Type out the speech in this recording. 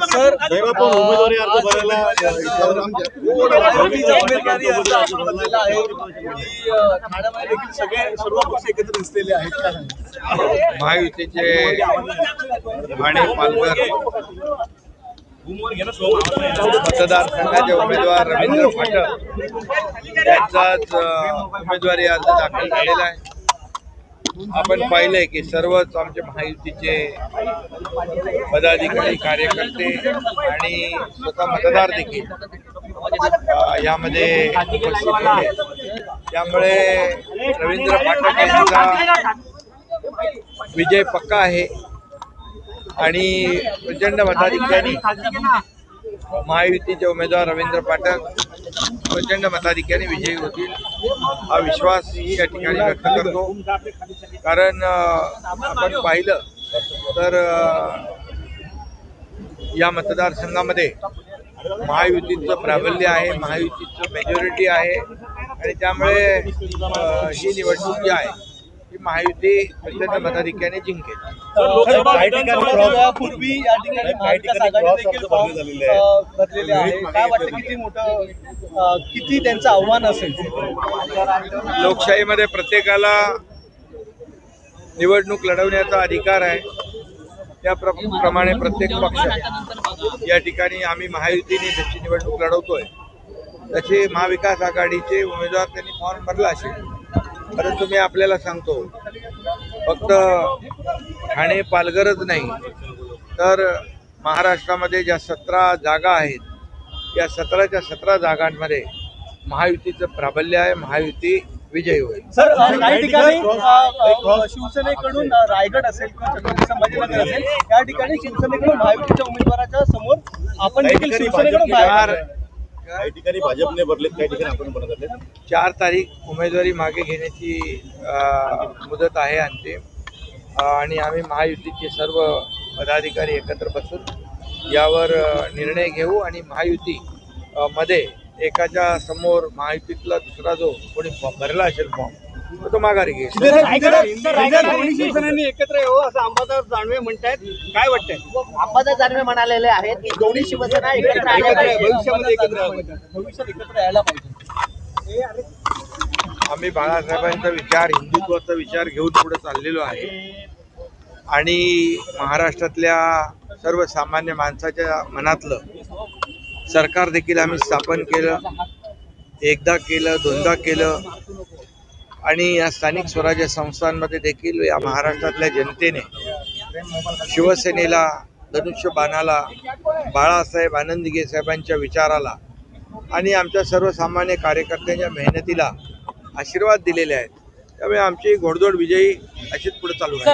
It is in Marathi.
सर उमेदवारी अर्ज भरायला ठाण्यामध्ये देखील सर्व पक्ष एकत्र दिसलेले आहेत का? महायुतीचे ठाणे पालघर मतदारसंघाचे उमेदवार रवींद्र फाटक यांचाच उमेदवारी अर्ज दाखल झालेला आहे. आपण पाहिलंय की सर्वच आमचे महायुतीचे पदाधिकारी कार्यकर्ते आणि स्वतः मतदार देखील यामध्ये उपस्थित होते. त्यामुळे रवींद्र फाटक यांचा विजय पक्का आहे आणि प्रचंड मताधिक्याने महायुतीचे उमेदवार रवींद्र फाटक प्रचंड मताधिक्याने विजयी होतील हा विश्वास या ठिकाणी व्यक्त करतो. कारण आपण पाहिलं तर या मतदारसंघामध्ये महायुतीचं प्राबल्य आहे, महायुतीचं मेजॉरिटी आहे आणि त्यामुळे ही निवडणूक जी आहे ही महायुती प्रचंड मताधिक्याने जिंकेल. पूर्वी या ठिकाणी महाविकास आघाडी देखील भरलेले आहे. काय वाटतं किती त्यांचं आव्हान असेल? लोकशाहीमध्ये प्रत्येकाला निवडणूक लढवण्याचा अधिकार आहे. त्याप्रमाणे प्रत्येक पक्ष या ठिकाणी आम्ही महायुतीने जशी निवडणूक लढवतोय तसे महाविकास आघाडीचे उमेदवार त्यांनी फॉर्म भरला असेल. परंतु मी आपल्याला सांगतो फक्त ठाणे पालघरच नाही तर महाराष्ट्रामध्ये ज्या 17 जागा आहेत या 17च्या 17 जागांमध्ये महायुतीचं प्राबल्य आहे. महायुती विजयी होईल. सर काही ठिकाणी शिवसेनेकडून रायगड असेल किंवा छत्रपती संभाजीनगर असेल या ठिकाणी शिवसेनेकडून महायुतीच्या उमेदवाराच्या समोर आपण देखील शिवसेनेकडून काही ठिकाणी भाजपने भरलेत, काही ठिकाणी आपण बनत 4 तारीख उमेदवारी मागे घेण्याची मुदत आहे अंतिम आणि आम्ही महायुतीचे सर्व पदाधिकारी एकत्र बसून यावर निर्णय घेऊ आणि महायुती मध्ये एकाच्या समोर महायुतीतला दुसरा जो कोणी भरला असेल फॉर्म तो माघारी घेईल. दोन्ही शिवसेनांनी एकत्र येऊ असं अंबादास दानवे म्हणतायत. काय वाटतंय? अंबादास दानवे म्हणालेले आहेत की दोन्ही शिवसेना एकत्र भविष्यात एकत्र यायला पाहिजे. आम्ही बाळासाहेबांचा विचार हिंदुत्वाचा विचार घेऊन पुढे चाललेलो आहे आणि महाराष्ट्रातल्या सर्वसामान्य माणसाच्या मनातलं सरकार देखील आम्ही स्थापन केलं. एकदा केलं, दोनदा केलं आणि या स्थानिक स्वराज्य संस्थांमध्ये देखील या महाराष्ट्रातल्या जनतेने शिवसेनेला, धनुष्यबाणाला, बाळासाहेब आनंदगे साहेबांच्या विचाराला आणि आमच्या सर्वसामान्य कार्यकर्त्यांच्या मेहनतीला आशीर्वाद दिलेले आहेत. त्यामुळे आमची घोडदौड विजयी अशीच पुढे चालू आहे.